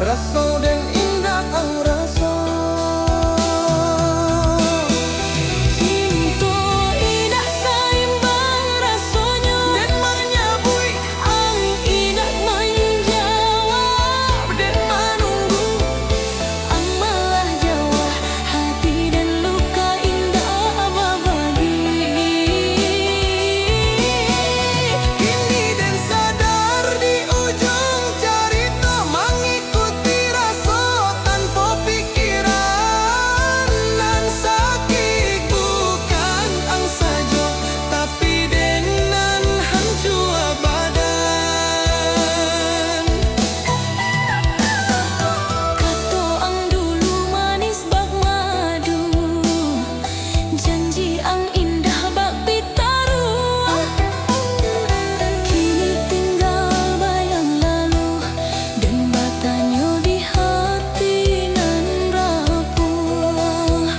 Raso dan indah ang raso. Cinta indah saimbang rasanya Dan menyabui ang indah menjawab dan menunggu. ang malah jauh hati dan luka indah berbagi. Kini dan sadar di ujung cerita mengikuti rasa tanpa pikiran. Dan sakit bukan ang saja tapi dengan hancur badan. Kata ang dulu manis bak madu, janji ang indah bak pitaru. Kini tinggal bayang lalu dan batanya di hati nan rapuh.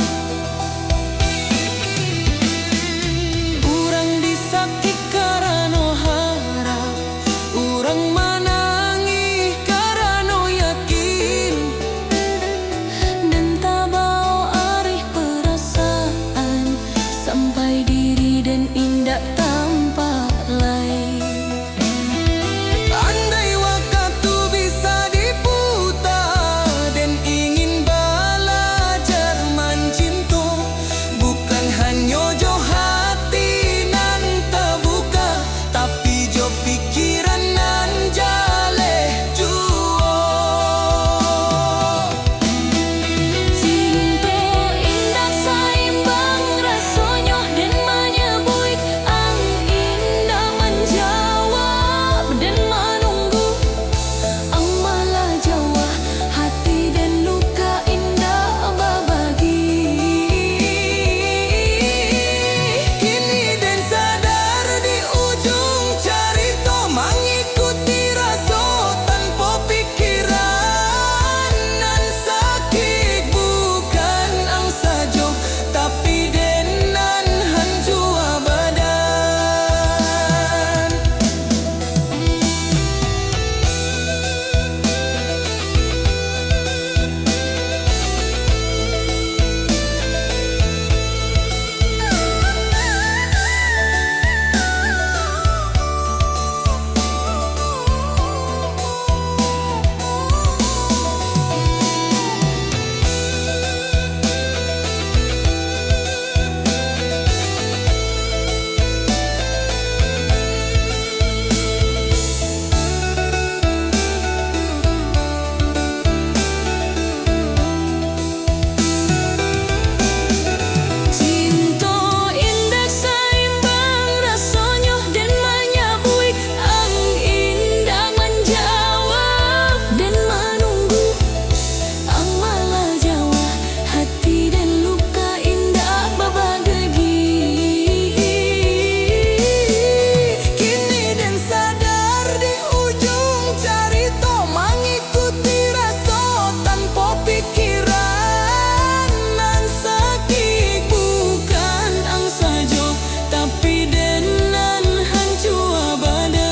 Urang disakit karena harap, urang menangis karena yakin. Dan tabau arih perasaan sampai diri dan indah tampak lain. Andai waktu bisa diputar dan ingin belajar mencinta, bukan hanya jo hati nan terbuka, tapi jo pikiran nan jaleh jua. Cinta indah saimbang rasanya dan menyabui ang indah menjawab dan menunggu ang malah jauh hati dan luka indah berbagi. Kini dan sadar di ujung cerita mengikuti rasa tanpa pikiran. Dan sakit bukan ang saja tapi dengan hancur badan. Cinta indah saimbang rasanya dan menyabui ang indah menjawab dan menunggu ang malah jauh hati dan luka indah berbagi. Kini dan sadar di ujung cerita mengikuti rasa tanpa pikiran. Dan sakit bukan ang saja tapi dengan hancur badan.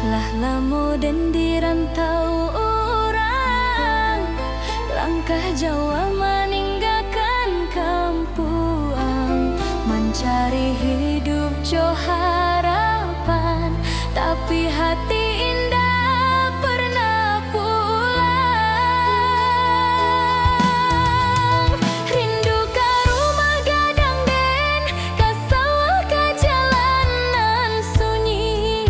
Lah lama dan dirantau orang, langkah Jawa meninggalkan kampung, mencari hidup jo harapan, tapi hati indah pernah pulang. Rindu ka rumah gadang den, ka sawah ka jalanan sunyi.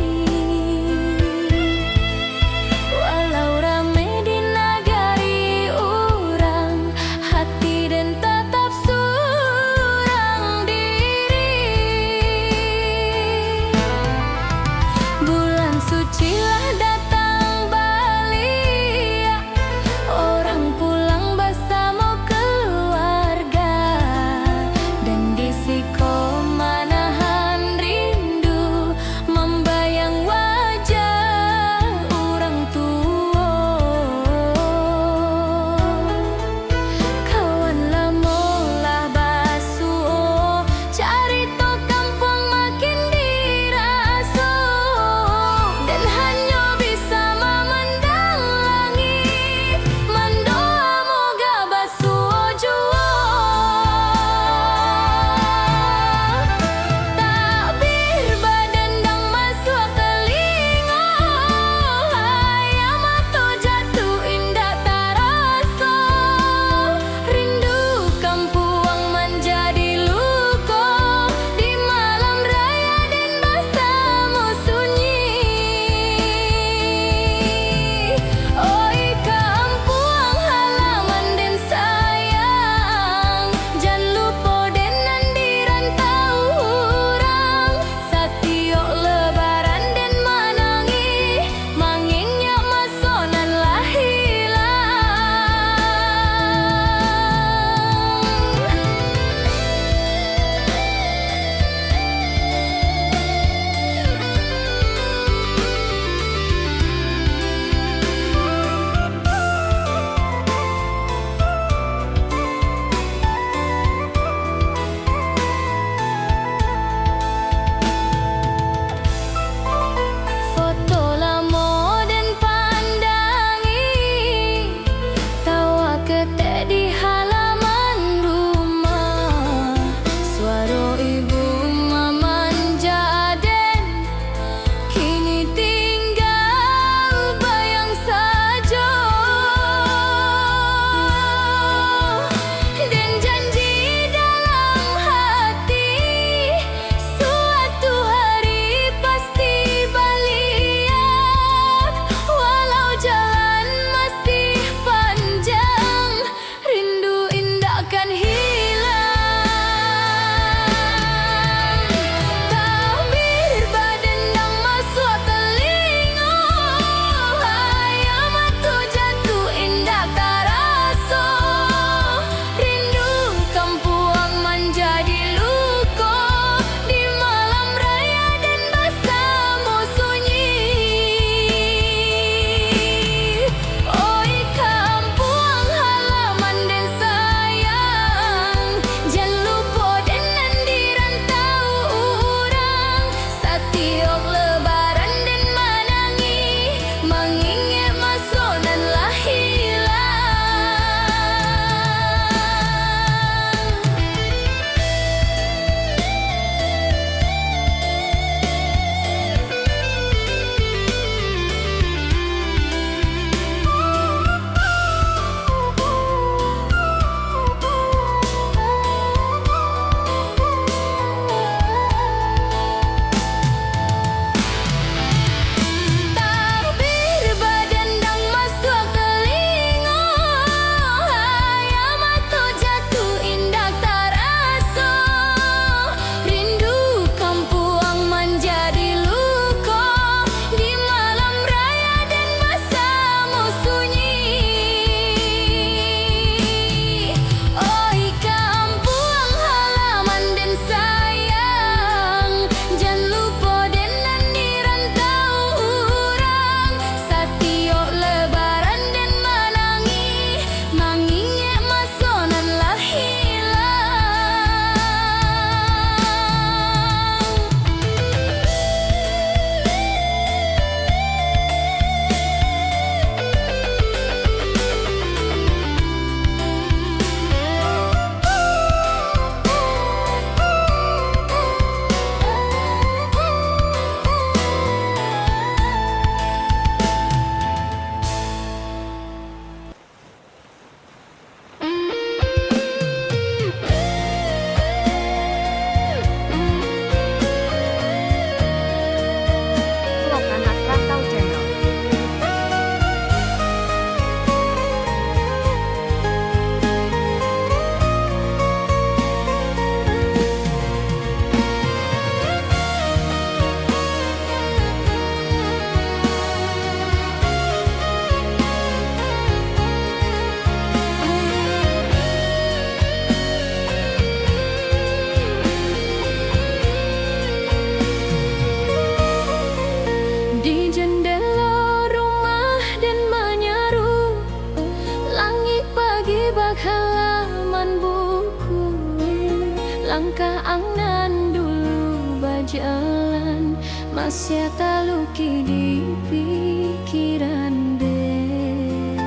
masih tak luki di pikiran den.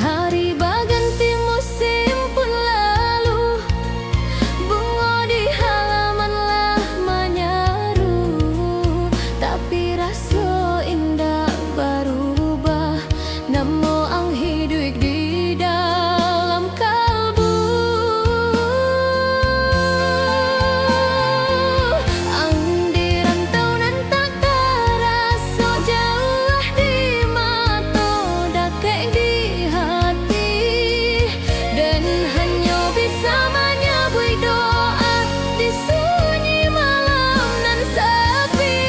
Hari baganti musim pun lalu, bunga di halaman lah menyaru, tapi rasa indah berubah, namo ang hidup di dalam kalbu. Ang dirantau nan tak terasa jauh di mata, dekat di hati, dan hanya bisa menyebut doa di sunyi malam nan sepi.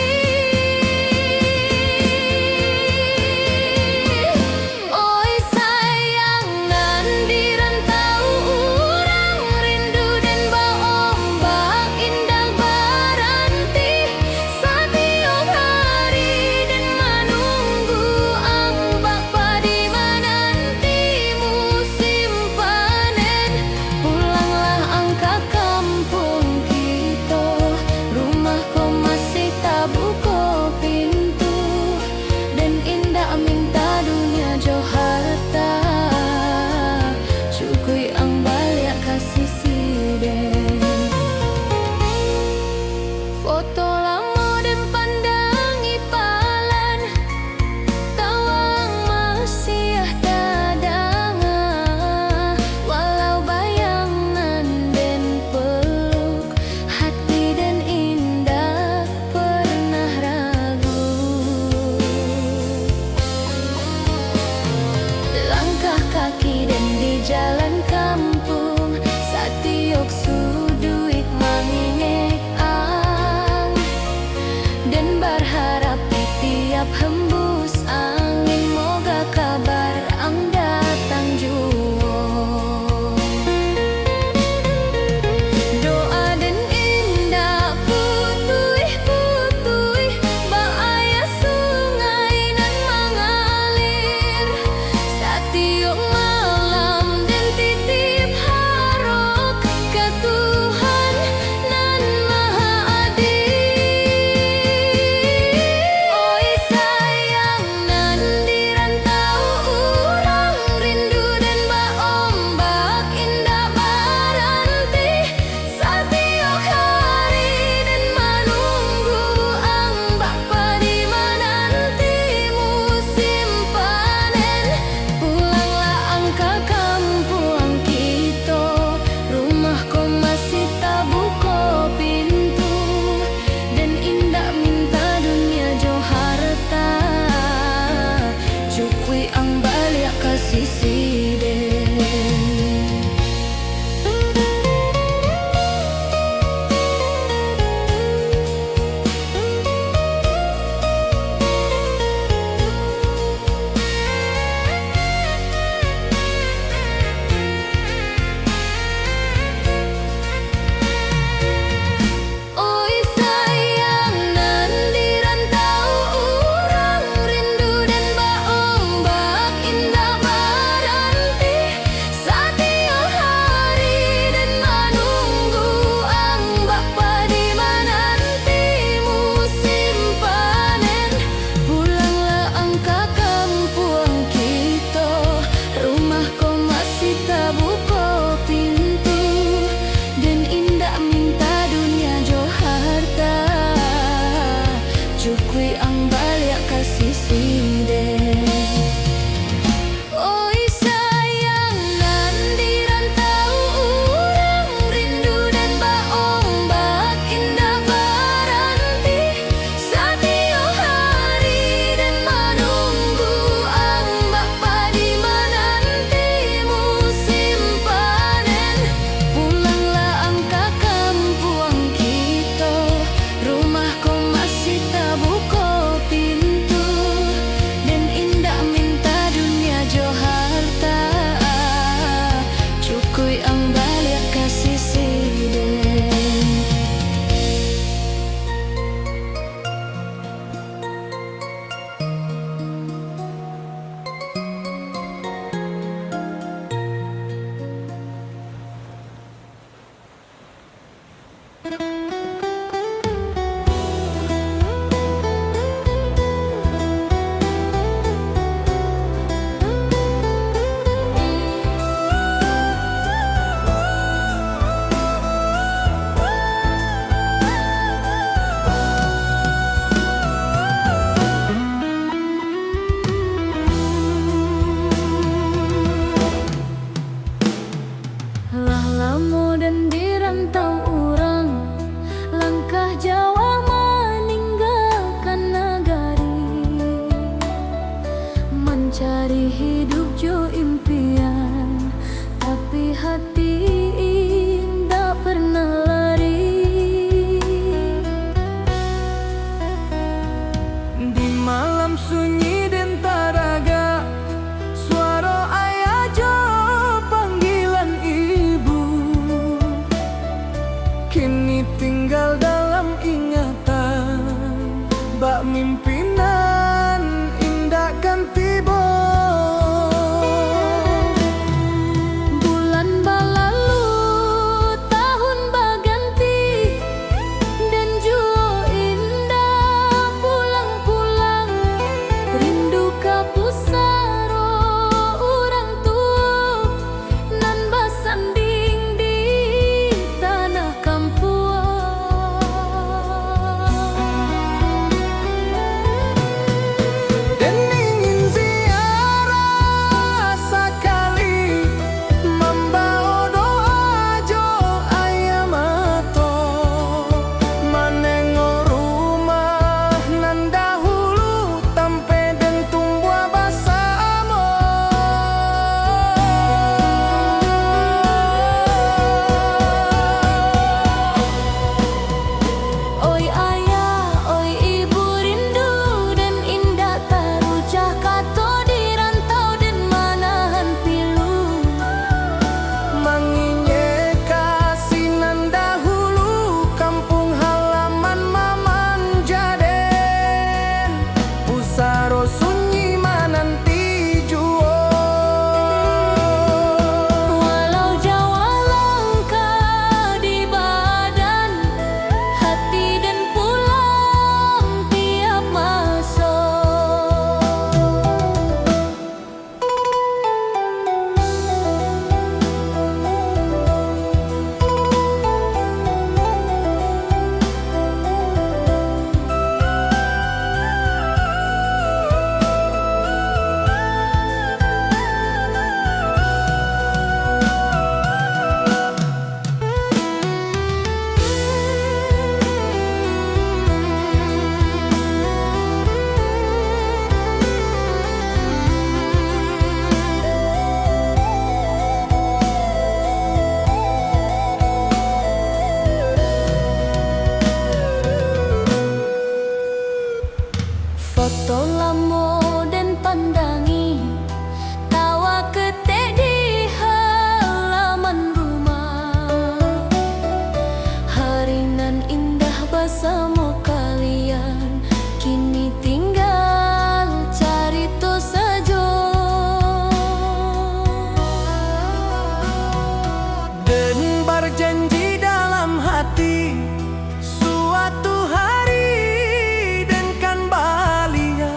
Oi sayang nan dirantau orang rindu dan berombak indah berhenti setiap hari dan menunggu ang bapa di menanti musim panen. Pulanglah ang ke kampung kita, rumah kau masih tak buka pintu, dan indah minta dunia jo harta, cukui ang balik kasih siden. Foto lama dan pandangi palan, tawang masih tadanga, walau bayangan dan peluk, hati dan indah pernah ragu. Langkah kaki dan di jalan kampung, satiok suduit mengingat ang, dan berharap di tiap hembus angin moga kabar ang datang jua. Doa dan indah putui-putui, bahaya sungai nan mengalir setiap malam, dan titip harap ke Tuhan nan maha adil. Oi sayang nan dirantau orang rindu dan berombak indah berhenti setiap hari dan menunggu ang bapa di menanti musim panen. Pulanglah ang ke kampung kita, rumah kau masih tak buka pintu, dan indah minta dunia jo harta, cukui ang balik kasih siden. Oi sayang nan dirantau orang rindu dan berombak indah berhenti setiap hari dan menunggu ang bapa di menanti musim panen. Pulanglah ang ke kampung kita, rumah kau masih tak buka pintu, dan indah minta dunia jo harta, cukui ang balik kasih siden. Oi sayang nan dirantau orang rindu dan berombak indah berhenti setiap hari dan menunggu ang bapa di menanti musim panen. Pulanglah ang ke kampung kita, rumah kau masih tak buka pintu, impinan indah kan tiba. Bulan balalu, tahun baganti, dan jua indah pulang-pulang. Rindu ka pusaro urang tua, nan basanding di tanah kampuang. Dan ingin ziarah sekali, membawa doa jo ayam ato, menengok rumah nan dahulu tampe dan tumbuh bersama. Oi ayah, oi ibu rindu dan indah terucah kato di rantau dan manahan pilu. Mengingat kasih nan dahulu, kampung halaman maman Jaden, pusaro sunyi mananti juo. Walau Jawa langkah di badan, hati dan pulang tiap masuk. Foto lamo dan pandangi, tawa ketek di halaman rumah. Hari nan indah bersama kalian, kini tinggal carito saja. Dan berjanji dalam hati, suatu hari dan kan bahagia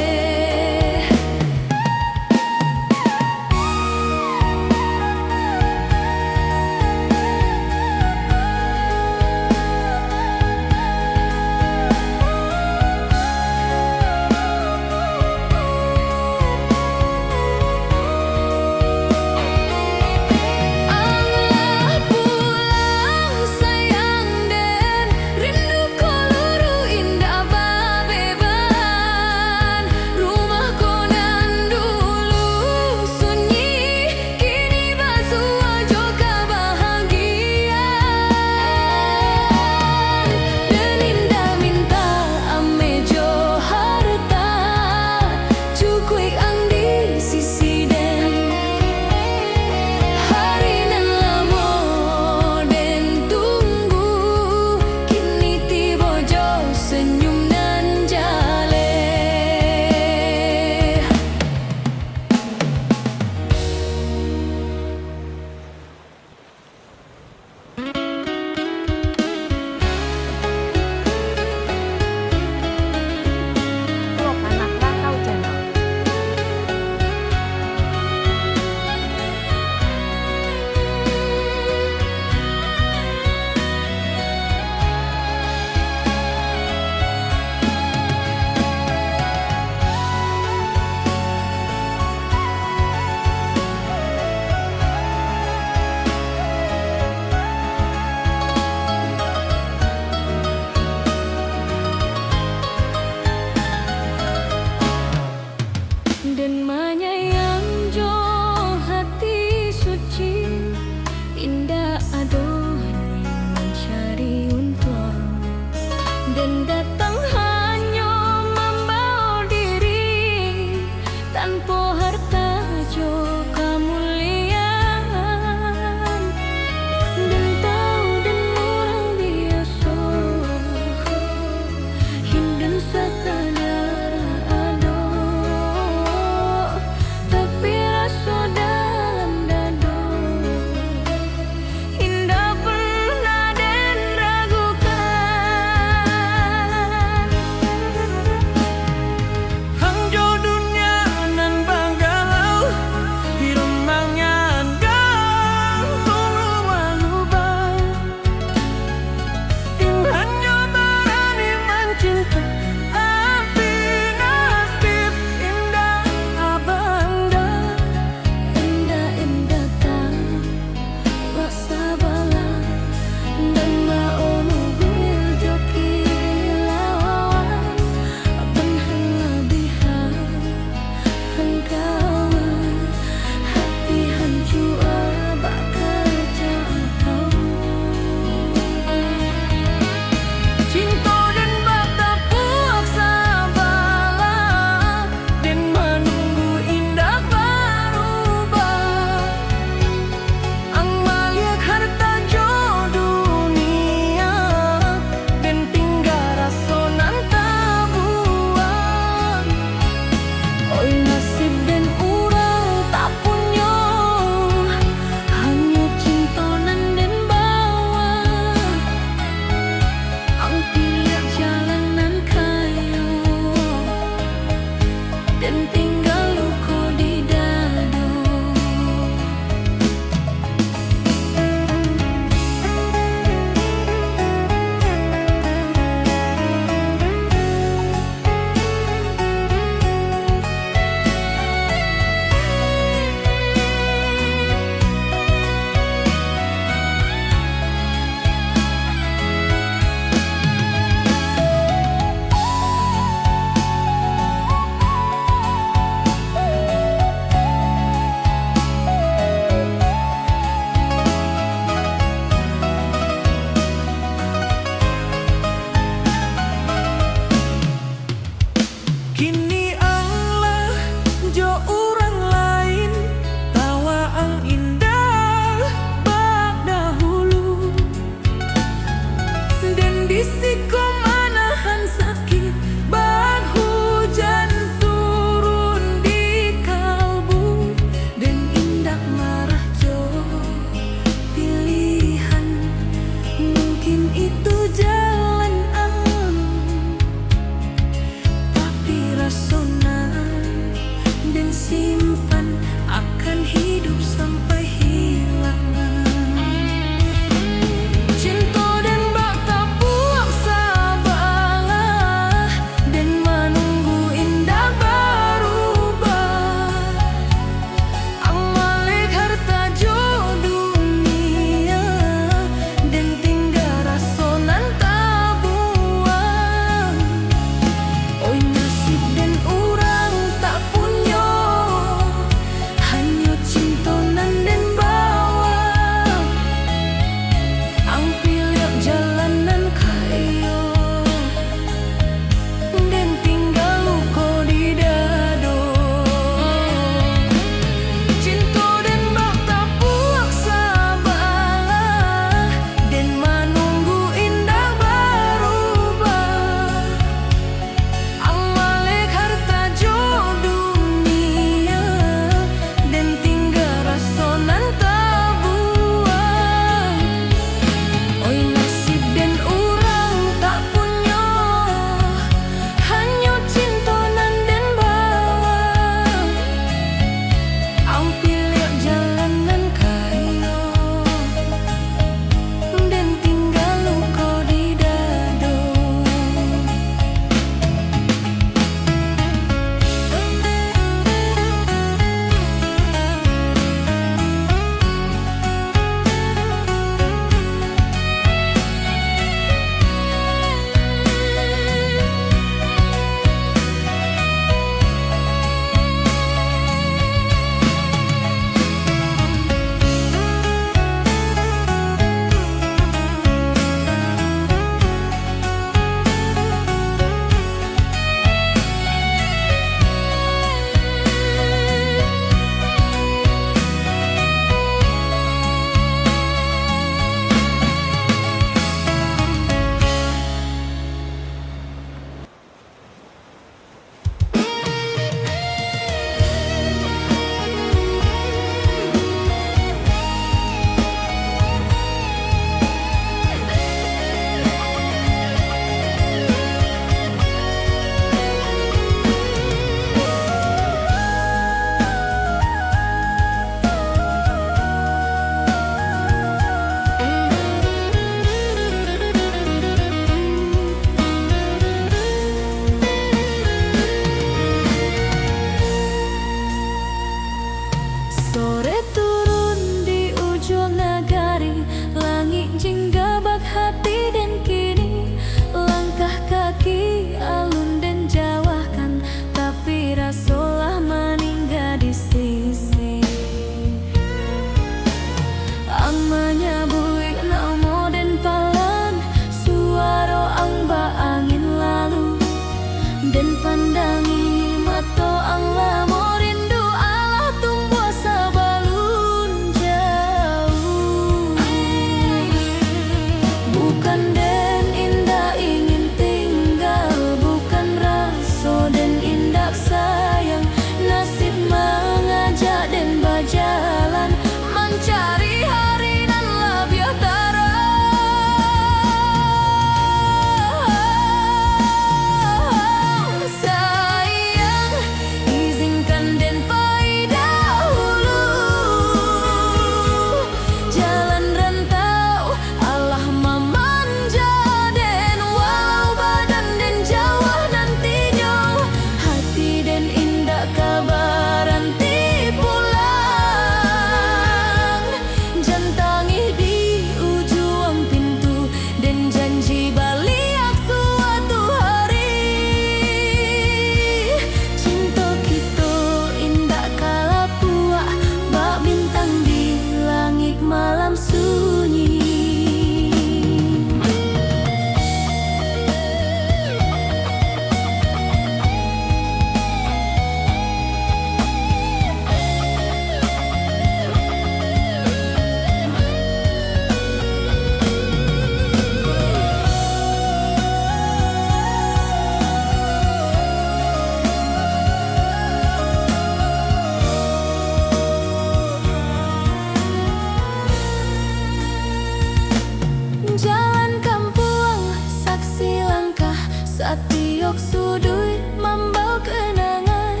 sok sudut membau kenangan,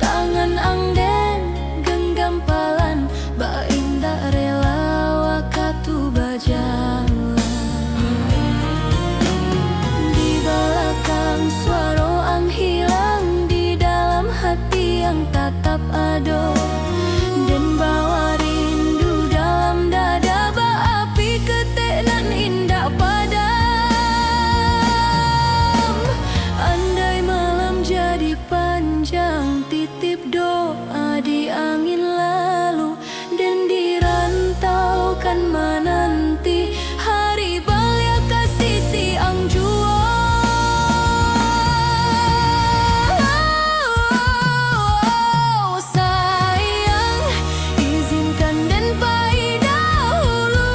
tangan angden genggam palan, ba indah rela wakatu bajalan. Di belakang suara ang hilang, di dalam hati yang tatap ado, dan bawa rindu dalam dada, ba api ketek nan indah padam. Andai malam jadi panjang, titip doa di angin lalu, dan dirantaukan menanti hari balia kasih siang jua. Sayang, izinkan dan pai dahulu,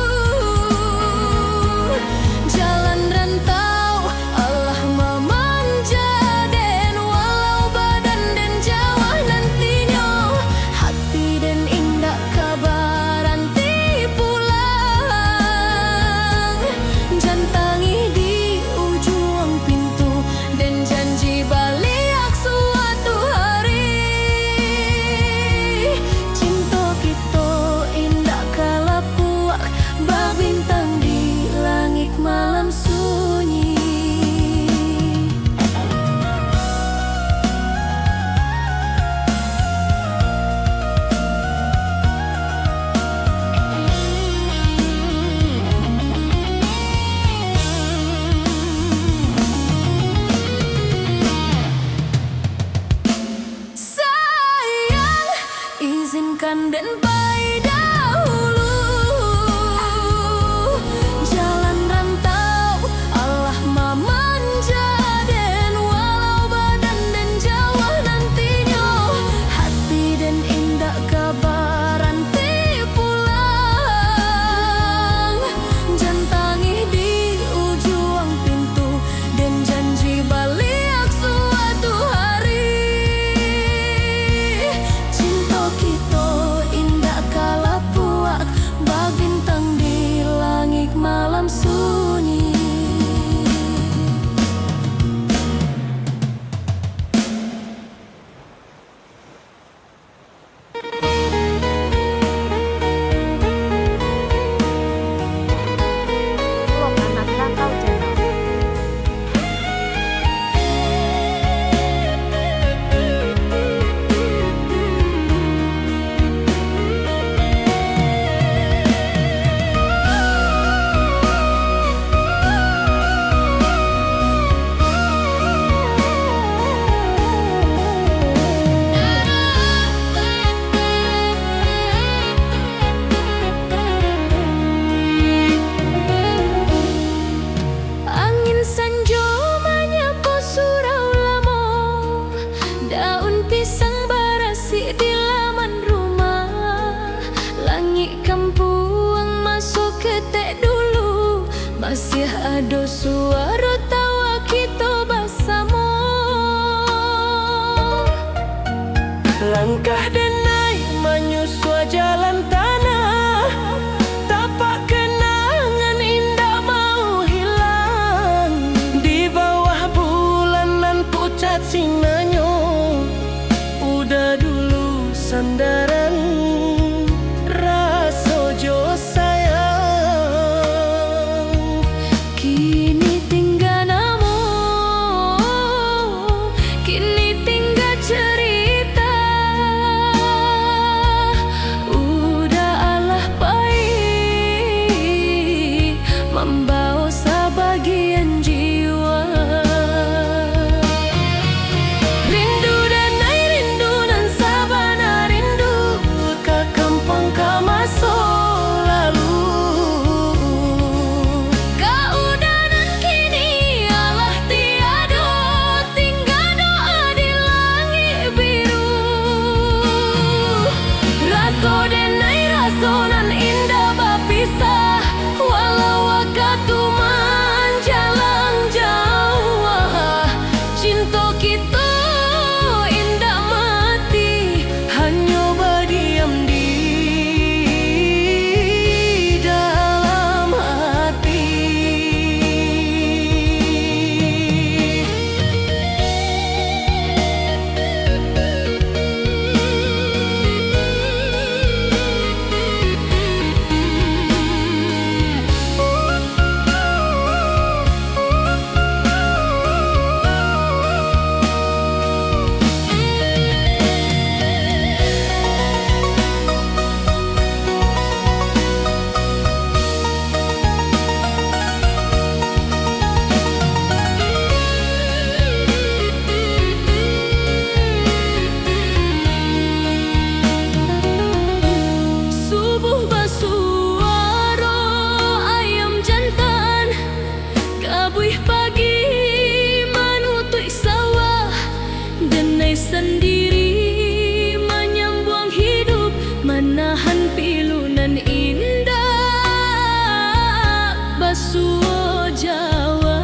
jalan rantau Allah memanja, dan walau badan dan jauh nantinya, hati dan indah kabaran ti pulang. Jantangi di ujung pintu, dan janji balik suatu hari. Cinta kita indah kala puak, bak bintang di langit malam sunyi. Sayang, izinkan dan pai dahulu, jalan rantau Allah memanja, dan walau badan dan jauh nantinya, hati dan indah kabaran ti pulang. Jantangi di ujung pintu, dan janji balik suatu hari. Cinta kita indah kala puak, bak bintang di langit malam sunyi. Vlog Anak Rantau Channel. Angin senja menyapa surau lamo, daun pisang barasi di laman rumah. Langit kampung masuk ketek dulu, masih ada suara tawa kita bersama. Langkah denai menyusua jalan tanah, tapak kenangan indah mau hilang. Di bawah bulan nan pucat sinanyo, udah dulu sandaran rasa jo sayang. Kini tinggal namo, kini tinggal cerita. Udah alah pahit, membawa sebagian jiwa. Rindu dan ai rindu nan sabana rindu, ke kampung ke masa lalu. Keudanan kini alah tiada, tinggal doa di langit biru. Raso dan ai raso nan indah berpisah, walau waktu Jawa.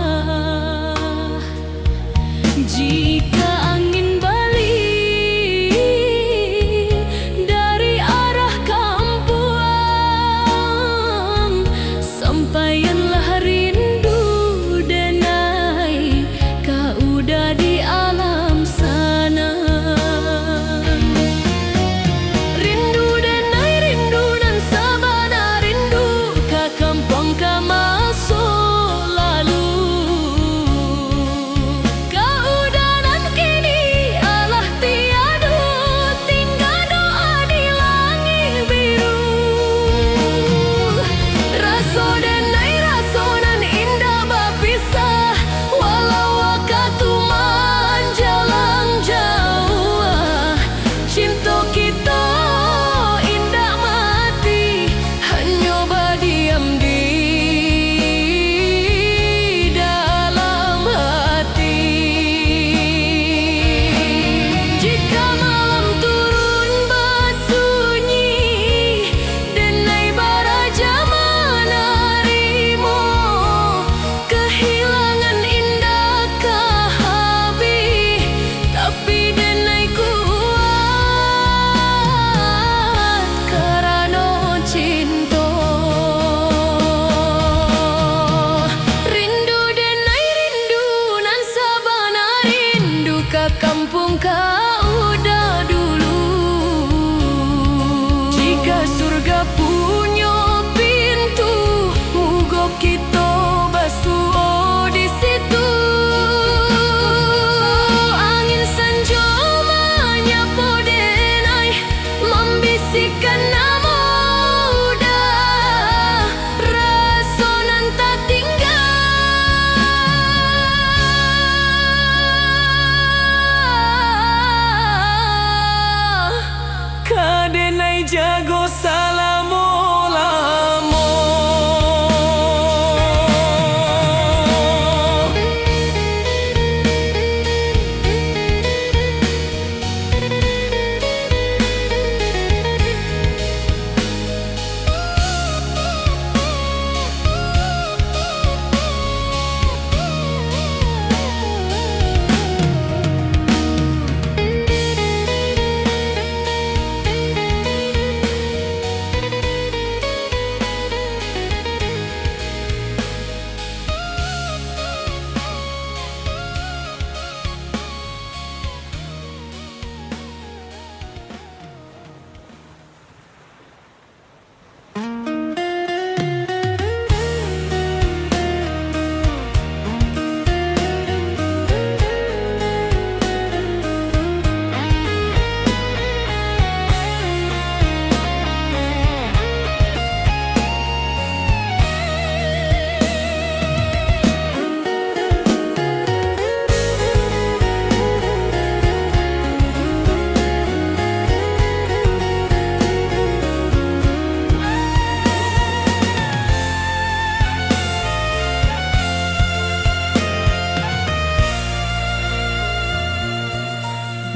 Jika angin balik dari arah Kampuang, sampaianlah rindu Denai, kau udah di alam sana. Rindu Denai, rindu nan sabana, rindu ka kampung ka maso lalu. Kau udah nan kini alah tiadu, tinggal doa di langit biru. Raso Denai, raso nan indah bapisah, walau wakatuman jalan jauh. Cinta kita indah mati, hanya berdiam di dalam hati. Jika malam turun bersunyi, Denai baraja menarimu. Kehilangan indah kahabi, tapi Denai kuat karena cinta. Rindu Denai, rindu nan sabana, rindu ka kampung ka udah dulu. Jika surga punya pintu, mugo kita basuh di situ. Angin senja menyapa Denai, membisikkan nama udah, rasa nan tak tinggal. Ka Denai jago salamo-lamo.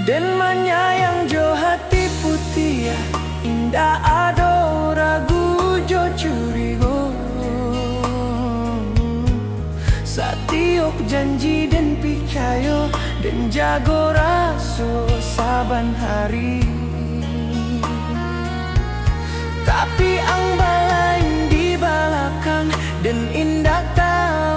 Den menyayang jo hati putih, indah ado ragu jo curigo. Satiok janji dan picayo, dan jago raso saban hari. Tapi ang balain di belakang, dan indah tak